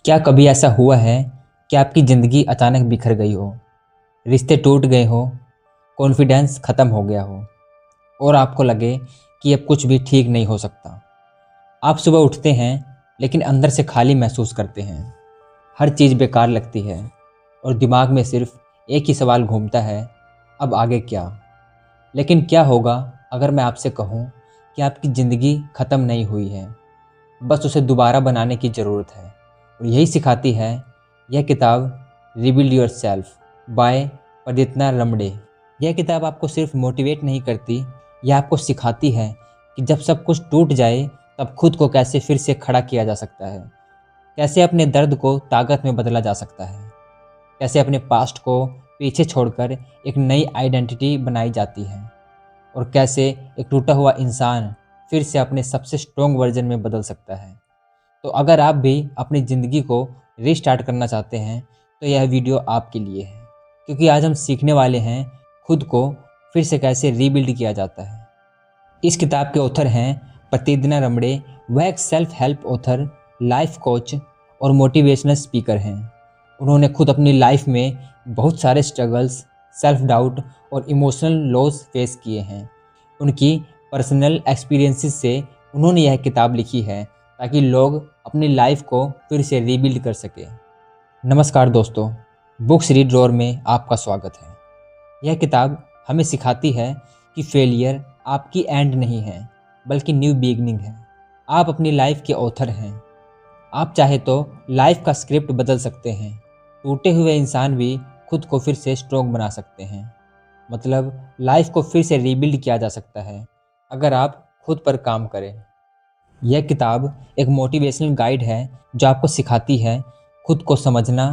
क्या कभी ऐसा हुआ है कि आपकी ज़िंदगी अचानक बिखर गई हो, रिश्ते टूट गए हो, कॉन्फिडेंस ख़त्म हो गया हो और आपको लगे कि अब कुछ भी ठीक नहीं हो सकता। आप सुबह उठते हैं लेकिन अंदर से खाली महसूस करते हैं। हर चीज़ बेकार लगती है और दिमाग में सिर्फ एक ही सवाल घूमता है, अब आगे क्या? लेकिन क्या होगा अगर मैं आपसे कहूँ कि आपकी ज़िंदगी ख़त्म नहीं हुई है, बस उसे दोबारा बनाने की ज़रूरत है। और यही सिखाती है यह किताब, रिबिल्ड योरसेल्फ बाय प्रदीप्ना रमड़े। यह किताब आपको सिर्फ मोटिवेट नहीं करती, यह आपको सिखाती है कि जब सब कुछ टूट जाए तब खुद को कैसे फिर से खड़ा किया जा सकता है, कैसे अपने दर्द को ताकत में बदला जा सकता है, कैसे अपने पास्ट को पीछे छोड़कर एक नई आइडेंटिटी बनाई जाती है और कैसे एक टूटा हुआ इंसान फिर से अपने सबसे स्ट्रॉन्ग वर्जन में बदल सकता है। तो अगर आप भी अपनी ज़िंदगी को रीस्टार्ट करना चाहते हैं तो यह वीडियो आपके लिए है, क्योंकि आज हम सीखने वाले हैं खुद को फिर से कैसे रीबिल्ड किया जाता है। इस किताब के ऑथर हैं प्रतिदिना रमड़े। वह एक self help author, life coach और मोटिवेशनल स्पीकर हैं। उन्होंने खुद अपनी लाइफ में बहुत सारे स्ट्रगल्स, सेल्फ डाउट और इमोशनल लॉस फेस किए हैं। उनकी पर्सनल एक्सपीरियंसेस से उन्होंने यह किताब लिखी है ताकि लोग अपनी लाइफ को फिर से रीबिल्ड कर सकें। नमस्कार दोस्तों, बुक्स रीड ड्रॉअर में आपका स्वागत है। यह किताब हमें सिखाती है कि फेलियर आपकी एंड नहीं है, बल्कि न्यू बिगिनिंग है। आप अपनी लाइफ के ऑथर हैं। आप चाहे तो लाइफ का स्क्रिप्ट बदल सकते हैं। टूटे हुए इंसान भी खुद को फिर से स्ट्रॉन्ग बना सकते हैं। मतलब लाइफ को फिर से रीबिल्ड किया जा सकता है अगर आप खुद पर काम करें। यह किताब एक मोटिवेशनल गाइड है जो आपको सिखाती है खुद को समझना,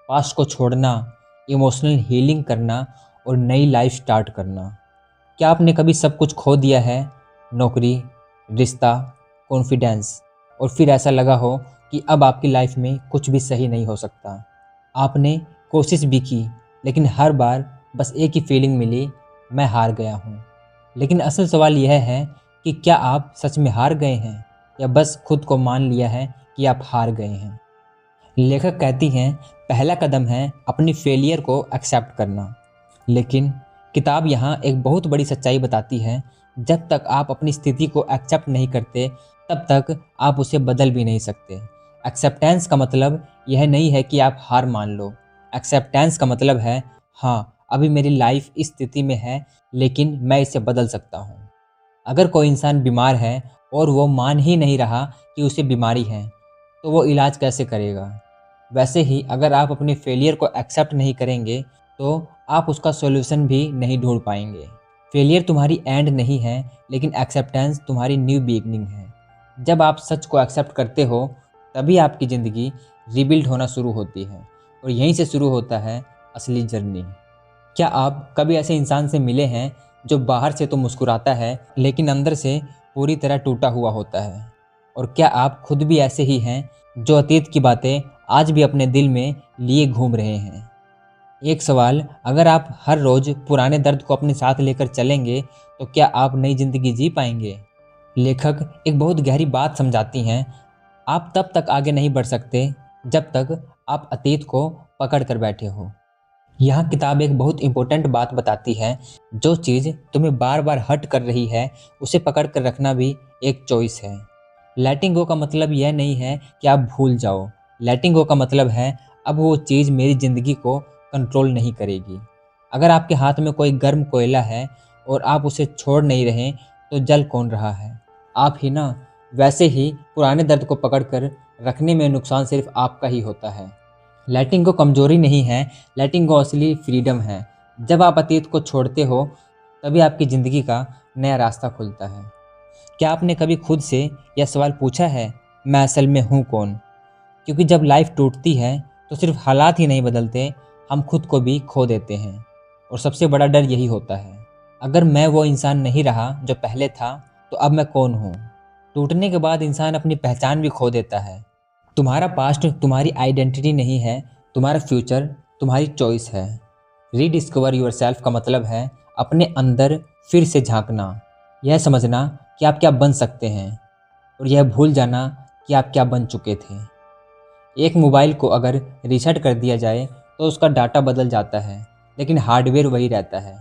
पास्ट को छोड़ना, इमोशनल हीलिंग करना और नई लाइफ स्टार्ट करना। क्या आपने कभी सब कुछ खो दिया है? नौकरी, रिश्ता, कॉन्फिडेंस, और फिर ऐसा लगा हो कि अब आपकी लाइफ में कुछ भी सही नहीं हो सकता। आपने कोशिश भी की लेकिन हर बार बस एक ही फीलिंग मिली, मैं हार गया हूँ। लेकिन असल सवाल यह है कि क्या आप सच में हार गए हैं या बस खुद को मान लिया है कि आप हार गए हैं। लेखक कहती हैं पहला कदम है अपनी फेलियर को एक्सेप्ट करना। लेकिन किताब यहाँ एक बहुत बड़ी सच्चाई बताती है, जब तक आप अपनी स्थिति को एक्सेप्ट नहीं करते तब तक आप उसे बदल भी नहीं सकते। एक्सेप्टेंस का मतलब यह नहीं है कि आप हार मान लो। एक्सेप्टेंस का मतलब है हाँ, अभी मेरी लाइफ इस स्थिति में है लेकिन मैं इसे बदल सकता हूँ। अगर कोई इंसान बीमार है और वो मान ही नहीं रहा कि उसे बीमारी है तो वो इलाज कैसे करेगा। वैसे ही अगर आप अपने फेलियर को एक्सेप्ट नहीं करेंगे तो आप उसका सॉल्यूशन भी नहीं ढूंढ पाएंगे। फेलियर तुम्हारी एंड नहीं है, लेकिन एक्सेप्टेंस तुम्हारी न्यू बिगिनिंग है। जब आप सच को एक्सेप्ट करते हो तभी आपकी ज़िंदगी रिबिल्ड होना शुरू होती है और यहीं से शुरू होता है असली जर्नी। क्या आप कभी ऐसे इंसान से मिले हैं जो बाहर से तो मुस्कुराता है लेकिन अंदर से पूरी तरह टूटा हुआ होता है? और क्या आप खुद भी ऐसे ही हैं जो अतीत की बातें आज भी अपने दिल में लिए घूम रहे हैं? एक सवाल, अगर आप हर रोज़ पुराने दर्द को अपने साथ लेकर चलेंगे तो क्या आप नई ज़िंदगी जी पाएंगे? लेखक एक बहुत गहरी बात समझाती हैं, आप तब तक आगे नहीं बढ़ सकते जब तक आप अतीत को पकड़ कर बैठे हो। यह किताब एक बहुत इंपॉर्टेंट बात बताती है, जो चीज़ तुम्हें बार बार हर्ट कर रही है उसे पकड़ कर रखना भी एक चॉइस है। लेटिंग गो का मतलब यह नहीं है कि आप भूल जाओ। लेटिंग गो का मतलब है अब वो चीज़ मेरी ज़िंदगी को कंट्रोल नहीं करेगी। अगर आपके हाथ में कोई गर्म कोयला है और आप उसे छोड़ नहीं रहे तो जल कौन रहा है? आप ही ना। वैसे ही पुराने दर्द को पकड़ कर रखने में नुकसान सिर्फ आपका ही होता है। लेटिंग गो कमजोरी नहीं है, लेटिंग गो असली फ्रीडम है। जब आप अतीत को छोड़ते हो तभी आपकी ज़िंदगी का नया रास्ता खुलता है। क्या आपने कभी खुद से यह सवाल पूछा है, मैं असल में हूँ कौन? क्योंकि जब लाइफ टूटती है तो सिर्फ हालात ही नहीं बदलते, हम खुद को भी खो देते हैं। और सबसे बड़ा डर यही होता है, अगर मैं वो इंसान नहीं रहा जो पहले था तो अब मैं कौन हूँ? टूटने के बाद इंसान अपनी पहचान भी खो देता है। तुम्हारा पास्ट तुम्हारी आइडेंटिटी नहीं है, तुम्हारा फ्यूचर तुम्हारी चॉइस है। रीडिस्कवर योरसेल्फ का मतलब है अपने अंदर फिर से झांकना, यह समझना कि आप क्या बन सकते हैं और यह भूल जाना कि आप क्या बन चुके थे। एक मोबाइल को अगर रीसेट कर दिया जाए तो उसका डाटा बदल जाता है, लेकिन हार्डवेयर वही रहता है।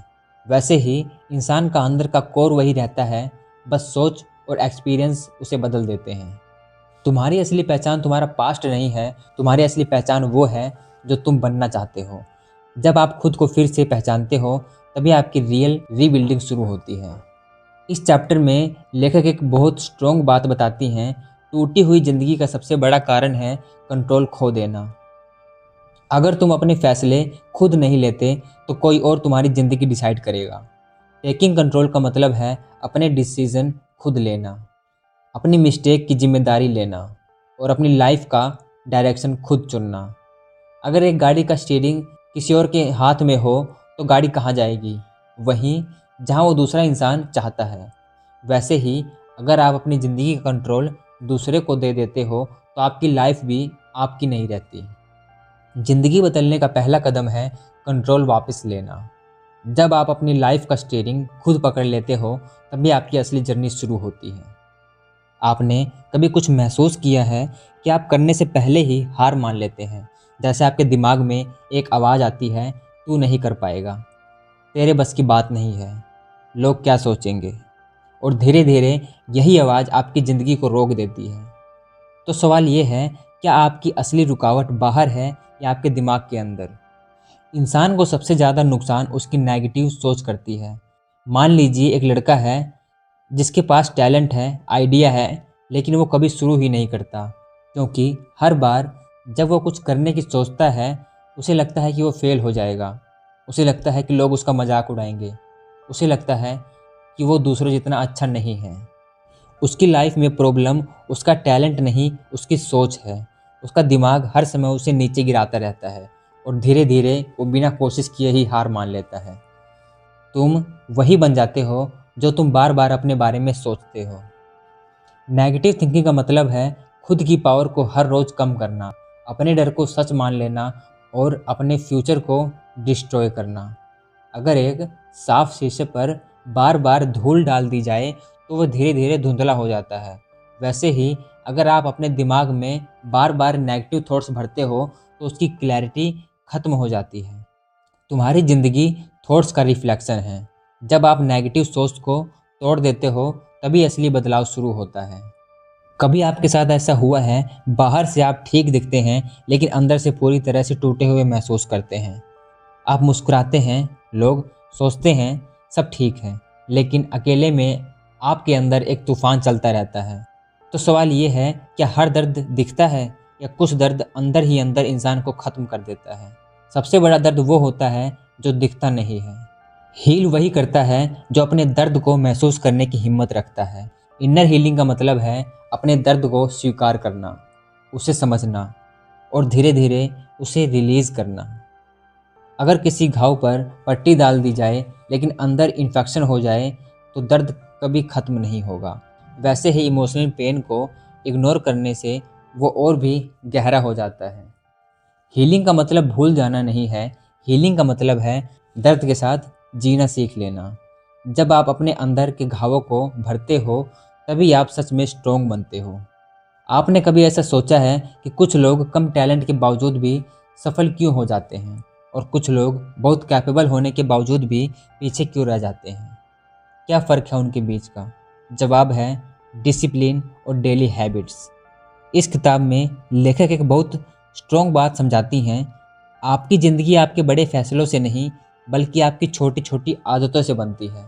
वैसे ही इंसान का अंदर का कोर वही रहता है, बस सोच और एक्सपीरियंस उसे बदल देते हैं। तुम्हारी असली पहचान तुम्हारा पास्ट नहीं है, तुम्हारी असली पहचान वो है जो तुम बनना चाहते हो। जब आप खुद को फिर से पहचानते हो, तभी आपकी रियल रीबिल्डिंग शुरू होती है। इस चैप्टर में लेखक एक बहुत स्ट्रॉन्ग बात बताती हैं, टूटी हुई जिंदगी का सबसे बड़ा कारण है कंट्रोल खो देना। अगर तुम अपने फैसले खुद नहीं लेते तो कोई और तुम्हारी ज़िंदगी डिसाइड करेगा। टेकिंग कंट्रोल का मतलब है अपने डिसीज़न खुद लेना, अपनी मिस्टेक की जिम्मेदारी लेना और अपनी लाइफ का डायरेक्शन खुद चुनना। अगर एक गाड़ी का स्टीयरिंग किसी और के हाथ में हो तो गाड़ी कहाँ जाएगी? वहीं जहाँ वो दूसरा इंसान चाहता है। वैसे ही अगर आप अपनी ज़िंदगी का कंट्रोल दूसरे को दे देते हो तो आपकी लाइफ भी आपकी नहीं रहती। ज़िंदगी बदलने का पहला कदम है कंट्रोल वापस लेना। जब आप अपनी लाइफ का स्टीयरिंग खुद पकड़ लेते हो, तभी आपकी असली जर्नी शुरू होती है। आपने कभी कुछ महसूस किया है कि आप करने से पहले ही हार मान लेते हैं? जैसे आपके दिमाग में एक आवाज़ आती है, तू नहीं कर पाएगा, तेरे बस की बात नहीं है, लोग क्या सोचेंगे। और धीरे धीरे यही आवाज़ आपकी ज़िंदगी को रोक देती है। तो सवाल ये है, क्या आपकी असली रुकावट बाहर है या आपके दिमाग के अंदर? इंसान को सबसे ज़्यादा नुकसान उसकी नेगेटिव सोच करती है। मान लीजिए एक लड़का है जिसके पास टैलेंट है, आइडिया है, लेकिन वो कभी शुरू ही नहीं करता, क्योंकि हर बार जब वो कुछ करने की सोचता है, उसे लगता है कि वो फेल हो जाएगा। उसे लगता है कि लोग उसका मजाक उड़ाएंगे। उसे लगता है कि वो दूसरों जितना अच्छा नहीं है। उसकी लाइफ में प्रॉब्लम उसका टैलेंट नहीं, उसकी सोच है। उसका दिमाग हर समय उसे नीचे गिराता रहता है और धीरे धीरे वो बिना कोशिश किए ही हार मान लेता है। तुम वही बन जाते हो जो तुम बार बार अपने बारे में सोचते हो। नेगेटिव थिंकिंग का मतलब है खुद की पावर को हर रोज़ कम करना, अपने डर को सच मान लेना और अपने फ्यूचर को डिस्ट्रॉय करना। अगर एक साफ शीशे पर बार बार धूल डाल दी जाए तो वह धीरे धीरे धुंधला हो जाता है। वैसे ही अगर आप अपने दिमाग में बार बार नेगेटिव थॉट्स भरते हो तो उसकी क्लैरिटी खत्म हो जाती है। तुम्हारी ज़िंदगी थॉट्स का रिफ्लेक्शन है। जब आप नेगेटिव सोच को तोड़ देते हो, तभी असली बदलाव शुरू होता है। कभी आपके साथ ऐसा हुआ है, बाहर से आप ठीक दिखते हैं लेकिन अंदर से पूरी तरह से टूटे हुए महसूस करते हैं। आप मुस्कुराते हैं, लोग सोचते हैं सब ठीक है, लेकिन अकेले में आपके अंदर एक तूफान चलता रहता है। तो सवाल ये है, क्या हर दर्द दिखता है या कुछ दर्द अंदर ही अंदर इंसान को ख़त्म कर देता है? सबसे बड़ा दर्द वो होता है जो दिखता नहीं है। हील वही करता है जो अपने दर्द को महसूस करने की हिम्मत रखता है। इनर हीलिंग का मतलब है अपने दर्द को स्वीकार करना, उसे समझना और धीरे धीरे उसे रिलीज़ करना। अगर किसी घाव पर पट्टी डाल दी जाए लेकिन अंदर इन्फेक्शन हो जाए तो दर्द कभी ख़त्म नहीं होगा। वैसे ही इमोशनल पेन को इग्नोर करने से वो और भी गहरा हो जाता है। हीलिंग का मतलब भूल जाना नहीं है, हीलिंग का मतलब है दर्द के साथ जीना सीख लेना। जब आप अपने अंदर के घावों को भरते हो, तभी आप सच में स्ट्रोंग बनते हो। आपने कभी ऐसा सोचा है कि कुछ लोग कम टैलेंट के बावजूद भी सफल क्यों हो जाते हैं और कुछ लोग बहुत कैपेबल होने के बावजूद भी पीछे क्यों रह जाते हैं? क्या फ़र्क है उनके बीच का? जवाब है डिसिप्लिन और डेली हैबिट्स। इस किताब में लेखक एक बहुत स्ट्रॉन्ग बात समझाती हैं, आपकी ज़िंदगी आपके बड़े फैसलों से नहीं बल्कि आपकी छोटी छोटी आदतों से बनती है।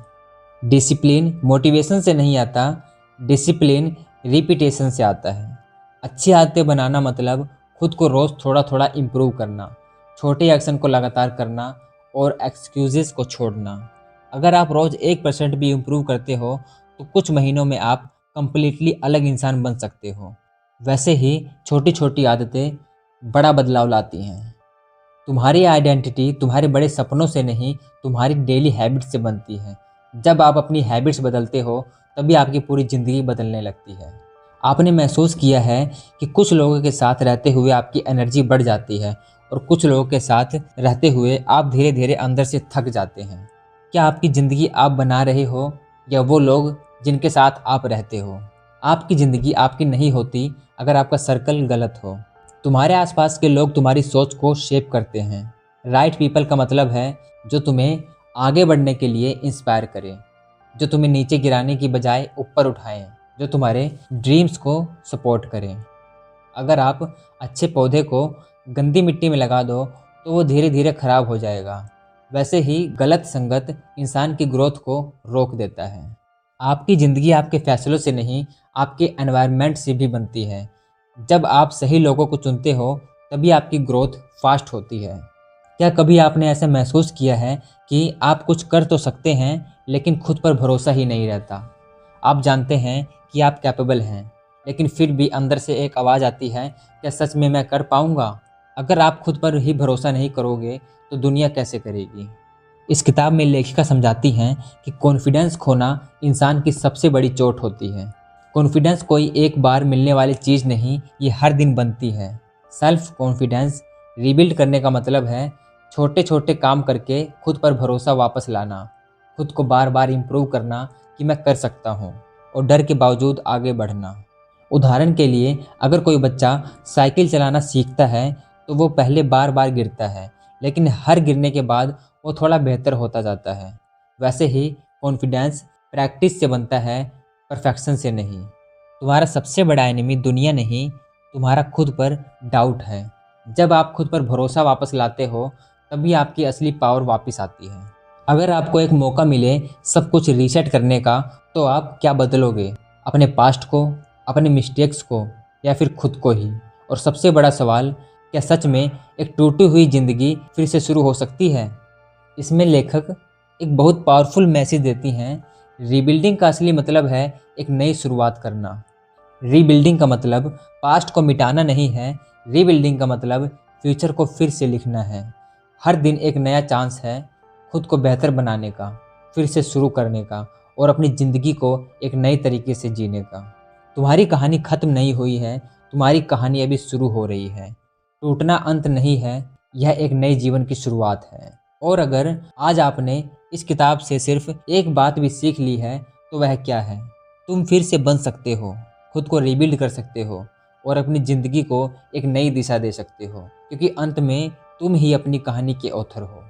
डिसिप्लिन मोटिवेशन से नहीं आता, डिसिप्लिन रिपीटेशन से आता है। अच्छी आदतें बनाना मतलब खुद को रोज़ थोड़ा थोड़ा इम्प्रूव करना, छोटे एक्शन को लगातार करना और एक्सक्यूज़ेस को छोड़ना। अगर आप रोज़ 1% भी इम्प्रूव करते हो तो कुछ महीनों में आप कंप्लीटली अलग इंसान बन सकते हो। वैसे ही छोटी छोटी आदतें बड़ा बदलाव लाती हैं। तुम्हारी आइडेंटिटी तुम्हारे बड़े सपनों से नहीं, तुम्हारी डेली हैबिट्स से बनती है। जब आप अपनी हैबिट्स बदलते हो, तभी आपकी पूरी ज़िंदगी बदलने लगती है। आपने महसूस किया है कि कुछ लोगों के साथ रहते हुए आपकी एनर्जी बढ़ जाती है और कुछ लोगों के साथ रहते हुए आप धीरे धीरे अंदर से थक जाते हैं। क्या आपकी ज़िंदगी आप बना रहे हो या वो लोग जिनके साथ आप रहते हो? आपकी ज़िंदगी आपकी नहीं होती अगर आपका सर्कल गलत हो। तुम्हारे आसपास के लोग तुम्हारी सोच को शेप करते हैं। राइट पीपल का मतलब है जो तुम्हें आगे बढ़ने के लिए इंस्पायर करें, जो तुम्हें नीचे गिराने की बजाय ऊपर उठाएं, जो तुम्हारे ड्रीम्स को सपोर्ट करें। अगर आप अच्छे पौधे को गंदी मिट्टी में लगा दो तो वो धीरे धीरे खराब हो जाएगा। वैसे ही गलत संगत इंसान की ग्रोथ को रोक देता है। आपकी ज़िंदगी आपके फैसलों से नहीं, आपके एनवायरनमेंट से भी बनती है। जब आप सही लोगों को चुनते हो तभी आपकी ग्रोथ फास्ट होती है। क्या कभी आपने ऐसा महसूस किया है कि आप कुछ कर तो सकते हैं लेकिन खुद पर भरोसा ही नहीं रहता? आप जानते हैं कि आप कैपेबल हैं, लेकिन फिर भी अंदर से एक आवाज़ आती है, क्या सच में मैं कर पाऊंगा? अगर आप खुद पर ही भरोसा नहीं करोगे तो दुनिया कैसे करेगी? इस किताब में लेखिका समझाती हैं कि कॉन्फिडेंस खोना इंसान की सबसे बड़ी चोट होती है। कॉन्फिडेंस कोई एक बार मिलने वाली चीज़ नहीं, ये हर दिन बनती है। सेल्फ कॉन्फिडेंस रीबिल्ड करने का मतलब है छोटे छोटे काम करके खुद पर भरोसा वापस लाना, खुद को बार बार इम्प्रूव करना कि मैं कर सकता हूँ, और डर के बावजूद आगे बढ़ना। उदाहरण के लिए, अगर कोई बच्चा साइकिल चलाना सीखता है तो वो पहले बार बार गिरता है, लेकिन हर गिरने के बाद वो थोड़ा बेहतर होता जाता है। वैसे ही कॉन्फिडेंस प्रैक्टिस से बनता है, परफेक्शन से नहीं। तुम्हारा सबसे बड़ा एनिमी दुनिया नहीं, तुम्हारा खुद पर डाउट है। जब आप खुद पर भरोसा वापस लाते हो तभी आपकी असली पावर वापस आती है। अगर आपको एक मौका मिले सब कुछ रीसेट करने का तो आप क्या बदलोगे? अपने पास्ट को, अपने मिस्टेक्स को, या फिर खुद को ही? और सबसे बड़ा सवाल, क्या सच में एक टूटी हुई ज़िंदगी फिर से शुरू हो सकती है? इसमें लेखक एक बहुत पावरफुल मैसेज देती हैं। रीबिल्डिंग का असली मतलब है एक नई शुरुआत करना। रीबिल्डिंग का मतलब पास्ट को मिटाना नहीं है, रीबिल्डिंग का मतलब फ्यूचर को फिर से लिखना है। हर दिन एक नया चांस है खुद को बेहतर बनाने का, फिर से शुरू करने का, और अपनी ज़िंदगी को एक नए तरीके से जीने का। तुम्हारी कहानी ख़त्म नहीं हुई है, तुम्हारी कहानी अभी शुरू हो रही है। टूटना अंत नहीं है, यह एक नए जीवन की शुरुआत है। और अगर आज आपने इस किताब से सिर्फ एक बात भी सीख ली है तो वह क्या है? तुम फिर से बन सकते हो, खुद को रिबिल्ड कर सकते हो, और अपनी ज़िंदगी को एक नई दिशा दे सकते हो, क्योंकि अंत में तुम ही अपनी कहानी के ऑथर हो।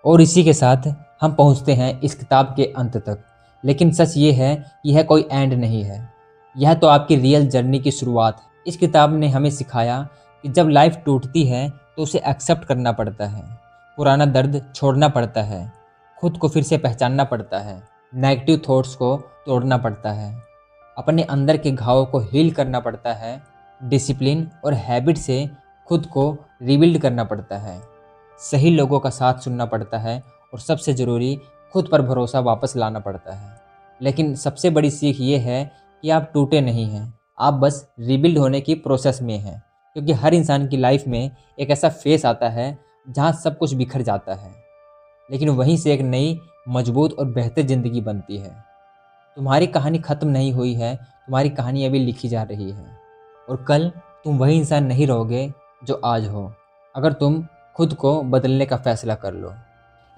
और इसी के साथ हम पहुंचते हैं इस किताब के अंत तक। लेकिन सच ये है कि यह कोई एंड नहीं है, यह तो आपकी रियल जर्नी की शुरुआत है। इस किताब ने हमें सिखाया कि जब लाइफ टूटती है तो उसे एक्सेप्ट करना पड़ता है, पुराना दर्द छोड़ना पड़ता है, खुद को फिर से पहचानना पड़ता है, नेगेटिव थॉट्स को तोड़ना पड़ता है, अपने अंदर के घावों को हील करना पड़ता है, डिसिप्लिन और हैबिट से खुद को रिबिल्ड करना पड़ता है, सही लोगों का साथ सुनना पड़ता है, और सबसे ज़रूरी खुद पर भरोसा वापस लाना पड़ता है। लेकिन सबसे बड़ी सीख ये है कि आप टूटे नहीं हैं, आप बस रिबिल्ड होने की प्रोसेस में हैं। क्योंकि हर इंसान की लाइफ में एक ऐसा फेस आता है जहाँ सब कुछ बिखर जाता है, लेकिन वहीं से एक नई, मजबूत और बेहतर ज़िंदगी बनती है। तुम्हारी कहानी ख़त्म नहीं हुई है, तुम्हारी कहानी अभी लिखी जा रही है, और कल तुम वही इंसान नहीं रहोगे जो आज हो, अगर तुम खुद को बदलने का फैसला कर लो।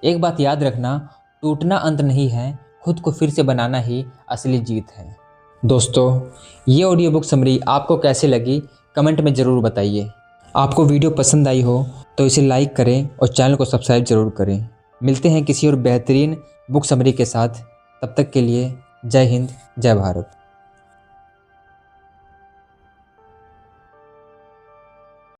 एक बात याद रखना, टूटना अंत नहीं है, खुद को फिर से बनाना ही असली जीत है। दोस्तों, ये ऑडियो बुक समरी आपको कैसे लगी कमेंट में ज़रूर बताइए। आपको वीडियो पसंद आई हो तो इसे लाइक करें और चैनल को सब्सक्राइब ज़रूर करें। मिलते हैं किसी और बेहतरीन बुक समरी के साथ। तब तक के लिए जय हिंद, जय भारत।